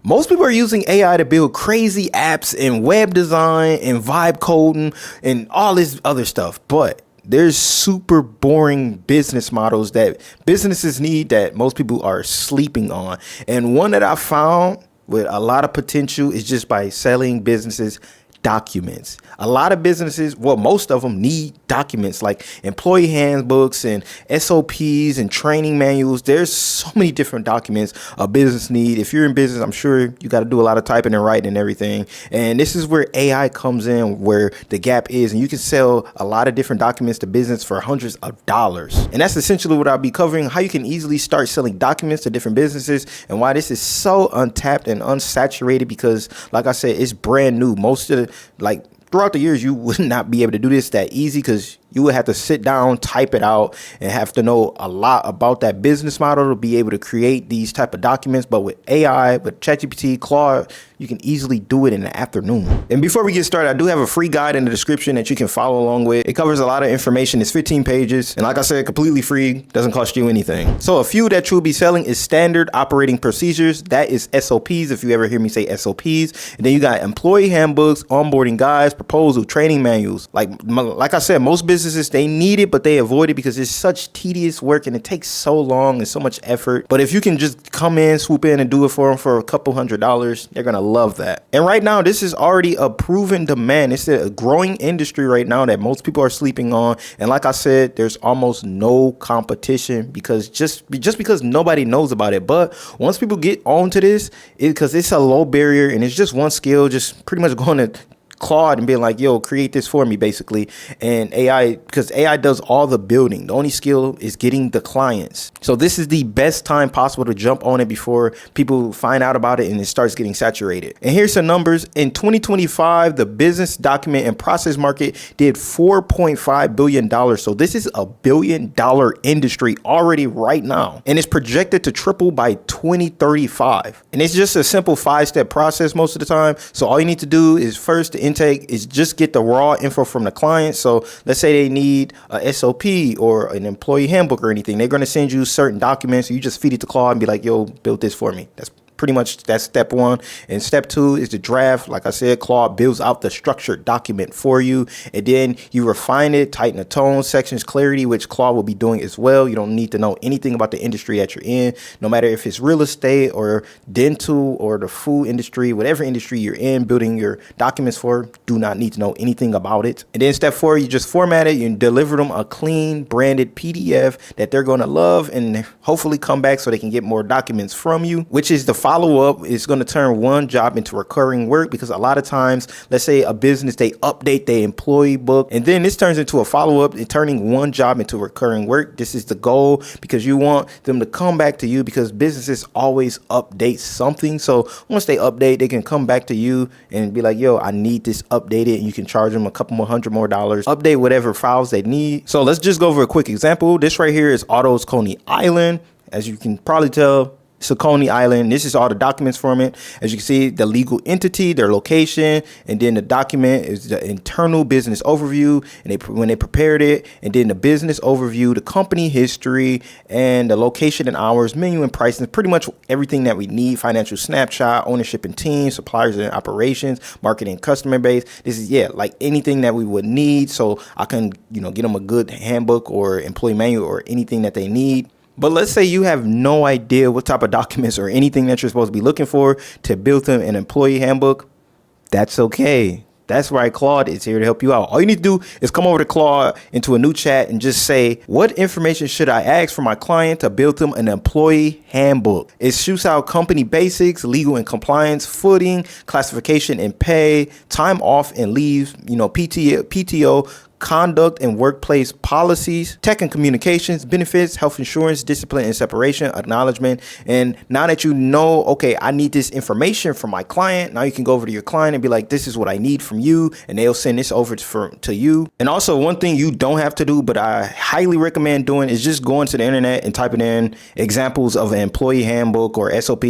Most people are using AI to build crazy apps and web design and vibe coding and all this other stuff. But there's super boring business models that businesses need that most people are sleeping on. And one that I found with a lot of potential is just by selling businesses documents. A lot of businesses, well, most of them need documents like employee handbooks and SOPs and training manuals. There's so many different documents a business need. If you're in business, I'm sure you got to do a lot of typing and writing and everything. And this is where AI comes in, where the gap is. And you can sell a lot of different documents to business for hundreds of dollars. And that's essentially what I'll be covering, how you can easily start selling documents to different businesses and why this is so untapped and unsaturated because, like I said, it's brand new. Most of the throughout the years, you would not be able to do this that easy because you would have to sit down, type it out, and have to know a lot about that business model to be able to create these type of documents. But with AI, with ChatGPT, Claude, you can easily do it in the afternoon. And before we get started, I do have a free guide in the description that you can follow along with. It covers a lot of information. It's 15 pages. And like I said, completely free, doesn't cost you anything. So a few that you'll be selling is standard operating procedures. That is SOPs, if you ever hear me say SOPs. And then you got employee handbooks, onboarding guides, proposal, training manuals. Like I said, most businesses, they need it, but they avoid it because it's such tedious work and it takes so long and so much effort. But if you can just come in, swoop in and do it for them for a couple $100s, they're going to love that. And right now, this is already a proven demand. It's a growing industry right now that most people are sleeping on. And like I said, there's almost no competition because just because nobody knows about it. But once people get onto this, because it's a low barrier and it's just one skill, just pretty much going to Claude and being like, yo, create this for me, basically. And AI, because AI does all the building. The only skill is getting the clients. So this is the best time possible to jump on it before people find out about it and it starts getting saturated. And here's some numbers. In 2025, the business document and process market did $4.5 billion. So this is a $1 billion industry already right now. And it's projected to triple by 2035. And it's just a simple 5-step process most of the time. So all you need to do is first, the intake is just get the raw info from the client. So let's say they need a SOP or an employee handbook or anything. They're going to send you certain documents. You just feed it to Claude and be like, yo, build this for me. That's step one. And step two is the draft. Like I said, Claude builds out the structured document for you. And then you refine it, tighten the tone, sections, clarity, which Claude will be doing as well. You don't need to know anything about the industry that you're in, no matter if it's real estate or dental or the food industry, whatever industry you're in, building your documents for, do not need to know anything about it. And then step four, you just format it. You deliver them a clean branded PDF that they're going to love and hopefully come back so they can get more documents from you, which is the follow-up. Is going to turn one job into recurring work because a lot of times, let's say a business, they update their employee book and then this turns into a follow-up and turning one job into recurring work. This is the goal because you want them to come back to you because businesses always update something. So once they update, they can come back to you and be like, yo, I need this updated, and you can charge them a couple more $100 more, update whatever files they need. So let's just go over a quick example. This right here is Autos Coney Island. As you can probably tell, it's a Coney Island. This is all the documents from it. As you can see, the legal entity, their location, and then the document is the internal business overview. And when they prepared it, and then the business overview, the company history, and the location and hours, menu and pricing, pretty much everything that we need. Financial snapshot, ownership and team, suppliers and operations, marketing, customer base. This is, like anything that we would need. So I can, get them a good handbook or employee manual or anything that they need. But let's say you have no idea what type of documents or anything that you're supposed to be looking for to build them an employee handbook. That's okay. That's why Claude is here to help you out. All you need to do is come over to Claude into a new chat and just say, what information should I ask for my client to build them an employee handbook? It shoots out company basics, legal and compliance, footing, classification and pay, time off and leave, PTO, conduct and workplace policies, tech and communications, benefits, health insurance, discipline and separation, acknowledgement. And now that you know, okay, I need this information from my client, now you can go over to your client and be like, this is what I need from you, and they'll send this over to you. And also, one thing you don't have to do, but I highly recommend doing, is just going to the internet and typing in examples of an employee handbook or SOP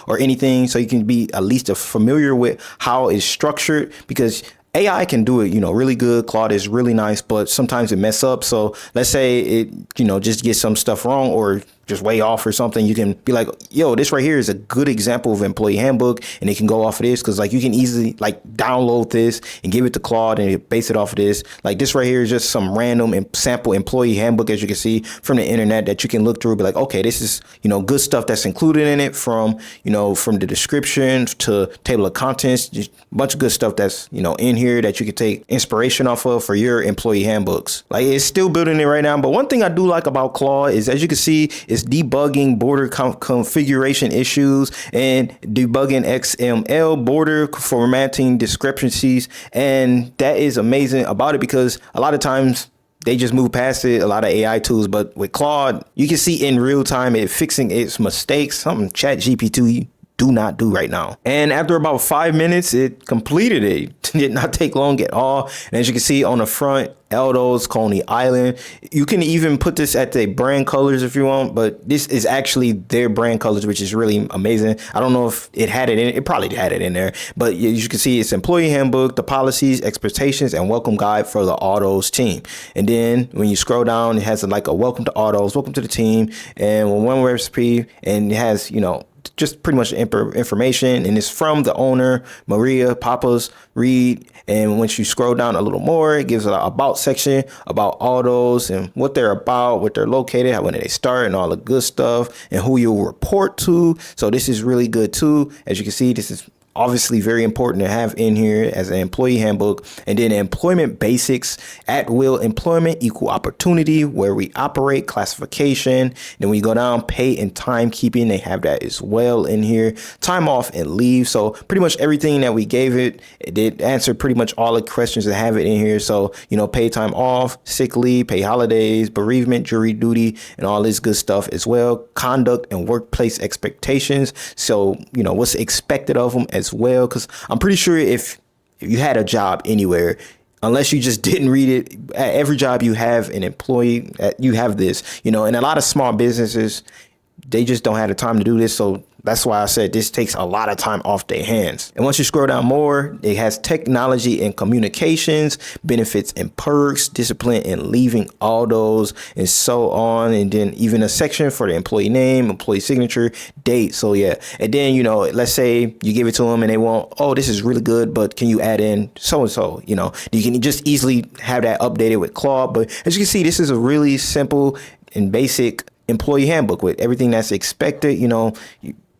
or anything, so you can be at least familiar with how it's structured, because AI can do it, really good. Claude is really nice, but sometimes it mess up. So let's say it, just gets some stuff wrong, or just way off or something, you can be like, yo, this right here is a good example of employee handbook, and it can go off of this, because like you can easily like download this and give it to Claude and base it off of this. Like this right here is just some random sample employee handbook, as you can see from the internet, that you can look through, be like, okay, this is, good stuff that's included in it, from from the description to table of contents, just a bunch of good stuff that's in here that you can take inspiration off of for your employee handbooks. Like, it's still building it right now, but one thing I do like about Claude is, as you can see, it's debugging border configuration issues and debugging XML border formatting discrepancies. And that is amazing about it, because a lot of times they just move past it, a lot of AI tools. But with Claude, you can see in real time it fixing its mistakes, something ChatGPT do not do right now. And after about 5 minutes, it completed it. It did not take long at all. And as you can see on the front, Eldo's Coney Island. You can even put this at the brand colors if you want, but this is actually their brand colors, which is really amazing. I don't know if it had it in it. It probably had it in there, but as you can see, it's employee handbook, the policies, expectations, and welcome guide for the Autos team. And then when you scroll down, it has like a welcome to Autos, welcome to the team, and one recipe, and it has, just pretty much information, and it's from the owner, Maria Papas Reed. And once you scroll down a little more, it gives an about section about Autos and what they're about, what they're located, when they start, and all the good stuff, and who you'll report to. So this is really good too. As you can see, this is obviously very important to have in here as an employee handbook. And then employment basics, at will employment, equal opportunity, where we operate, classification. Then we go down, pay and timekeeping, they have that as well in here, time off and leave. So pretty much everything that we gave it did answer pretty much all the questions that have it in here. So pay time off, sick leave, pay holidays, bereavement, jury duty, and all this good stuff as well. Conduct and workplace expectations, so what's expected of them as well, because I'm pretty sure if you had a job anywhere, unless you just didn't read it, at every job you have an employee, you have this, and a lot of small businesses, they just don't have the time to do this. So that's why I said this takes a lot of time off their hands. And once you scroll down more, it has technology and communications, benefits and perks, discipline and leaving, all those, and so on. And then even a section for the employee name, employee signature, date. So yeah. And then, let's say you give it to them and they want, oh, this is really good, but can you add in so-and-so? You can just easily have that updated with Claude. But as you can see, this is a really simple and basic employee handbook with everything that's expected.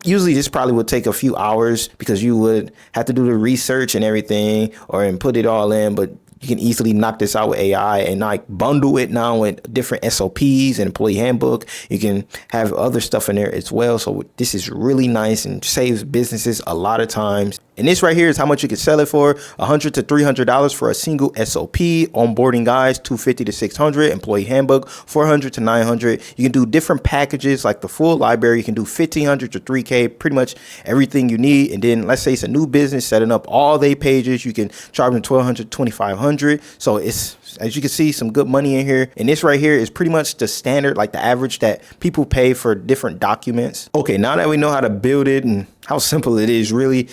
Usually this probably would take a few hours, because you would have to do the research and everything, and put it all in, but you can easily knock this out with AI and like bundle it now with different SOPs and employee handbook. You can have other stuff in there as well. So this is really nice and saves businesses a lot of times. And this right here is how much you can sell it for: $100 to $300 for a single SOP. Onboarding guides, $250 to $600. Employee handbook, $400 to $900. You can do different packages like the full library. You can do $1,500 to $3K, pretty much everything you need. And then let's say it's a new business setting up all their pages, you can charge them $1,200 to $2,500. So it's, as you can see, some good money in here. And this right here is pretty much the standard, like the average that people pay for different documents. Okay, now that we know how to build it and how simple it is, really,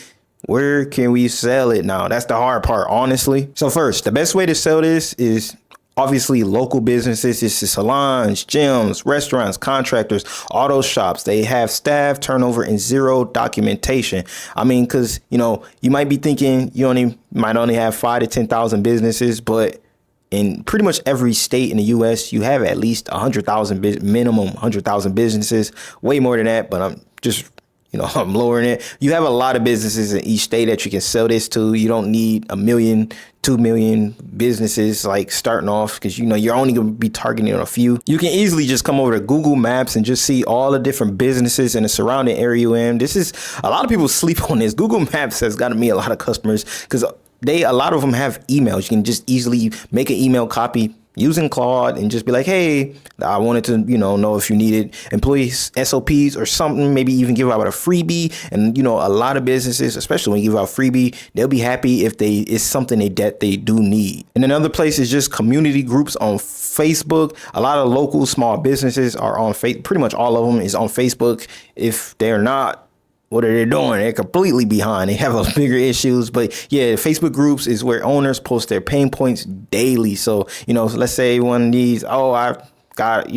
where can we sell it now? That's the hard part, honestly. So first, the best way to sell this is obviously local businesses. This is salons, gyms, restaurants, contractors, auto shops. They have staff turnover and zero documentation. I mean, because, you might be thinking you might only have 5 to 10,000 businesses, but in pretty much every state in the U.S., you have at least 100,000 minimum 100,000 businesses, way more than that. But I'm just I'm lowering it. You have a lot of businesses in each state that you can sell this to. You don't need 1 million, 2 million businesses like starting off, because you're only going to be targeting a few. You can easily just come over to Google Maps and just see all the different businesses in the surrounding area you're in. This is, a lot of people sleep on this. Google Maps has gotten me a lot of customers, because a lot of them have emails. You can just easily make an email copy using Claude and just be like, hey, I wanted to, know if you needed employee SOPs or something, maybe even give out a freebie. And, a lot of businesses, especially when you give out freebie, they'll be happy if it's something that they do need. And another place is just community groups on Facebook. A lot of local small businesses are on pretty much all of them is on Facebook. If they're not, what are they doing? They're completely behind. They have bigger issues. But yeah, Facebook groups is where owners post their pain points daily. So, let's say one of these, I got,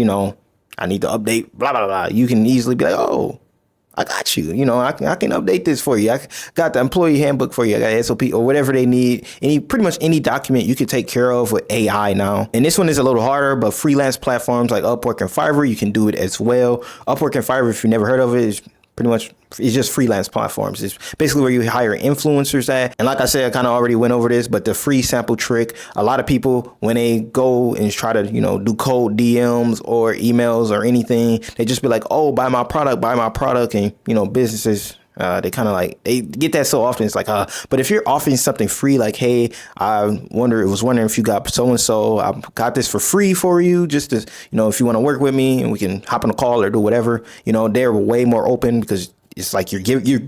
I need to update, blah, blah, blah. You can easily be like, oh, I got you. You know, I can update this for you. I got the employee handbook for you. I got SOP or whatever they need. Pretty much any document you can take care of with AI now. And this one is a little harder, but freelance platforms like Upwork and Fiverr, you can do it as well. Upwork and Fiverr, if you never heard of it, is pretty much, it's just freelance platforms. It's basically where you hire influencers at. And like I said, I kind of already went over this, but the free sample trick, a lot of people, when they go and try to, you know, do cold DMs or emails or anything, they just be like, oh, buy my product. And, you know, businesses, they kind of like, they get that so often. It's like, but if you're offering something free, like, hey, I was wondering if you got so-and-so, I got this for free for you, just to, you know, if you want to work with me and we can hop on a call or do whatever, you know, they're way more open because it's like you're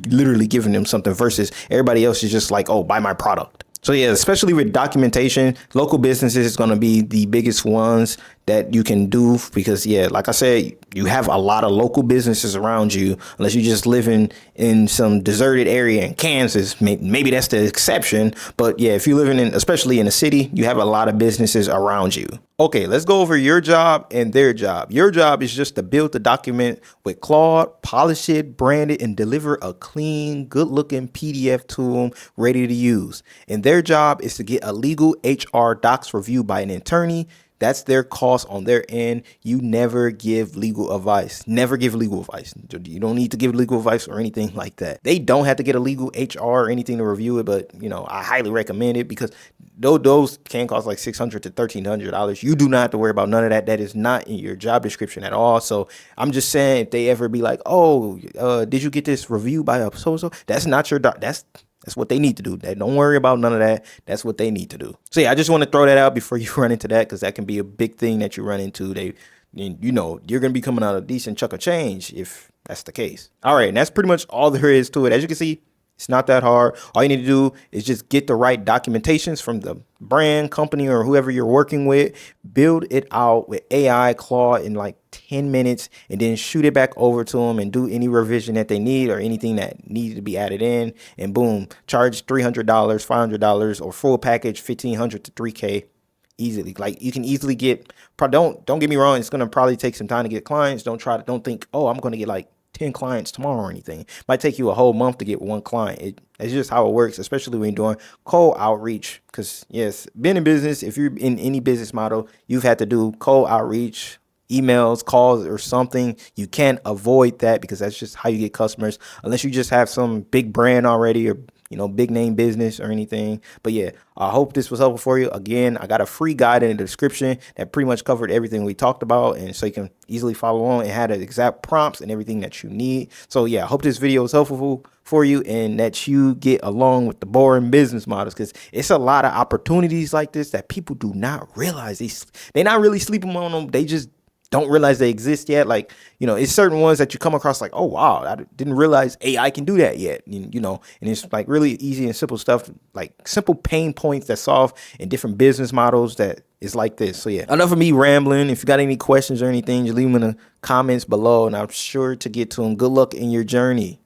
literally giving them something versus everybody else is just like, oh, buy my product. So yeah, especially with documentation, local businesses is going to be the biggest ones that you can do because, yeah, like I said, you have a lot of local businesses around you, unless you're just living in some deserted area in Kansas. Maybe that's the exception. But yeah, if you're living in, especially in a city, you have a lot of businesses around you. Okay, let's go over your job and their job. Your job is just to build the document with Claude, polish it, brand it, and deliver a clean, good-looking PDF to them ready to use. And their job is to get a legal HR docs reviewed by an attorney. That's their cost on their end. You never give legal advice. Never give legal advice. You don't need to give legal advice or anything like that. They don't have to get a legal HR or anything to review it, but you know, I highly recommend it because those can cost like $600 to $1,300. You do not have to worry about none of that. That is not in your job description at all. So I'm just saying, if they ever be like, oh, did you get this reviewed by a so-and-so? That's not your doc. That's what they need to do. Don't worry about none of that. That's what they need to do. So yeah, I just want to throw that out before you run into that, because that can be a big thing that you run into. You know, you're going to be coming out a decent chunk of change if that's the case. All right, and that's pretty much all there is to it. As you can see, it's not that hard. All you need to do is just get the right documentations from the brand, company, or whoever you're working with. Build it out with AI Claude in like 10 minutes and then shoot it back over to them and do any revision that they need or anything that needs to be added in. And boom, charge $300, $500, or full package $1,500 to $3,000 easily. Like you can easily get, don't get me wrong, it's going to probably take some time to get clients. Don't think, oh, I'm going to get like 10 clients tomorrow or anything. It might take you a whole month to get one client. It's just how it works, especially when you're doing cold outreach. Because yes, being in business, if you're in any business model, you've had to do cold outreach, emails, calls, or something. You can't avoid that because that's just how you get customers, unless you just have some big brand already or, you know, big name business or anything. But yeah, I hope this was helpful for you. Again, I got a free guide in the description that pretty much covered everything we talked about, and so you can easily follow along and had the exact prompts and everything that you need. So yeah, I hope this video was helpful for you and that you get along with the boring business models, because it's a lot of opportunities like this that people do not realize. They're not really sleeping on them. They just don't realize they exist yet. Like, you know, it's certain ones that you come across like, oh, wow, I didn't realize AI can do that yet. You know, and it's like really easy and simple stuff, like simple pain points that solve in different business models that is like this. So yeah, enough of me rambling. If you got any questions or anything, just leave them in the comments below and I'm sure to get to them. Good luck in your journey.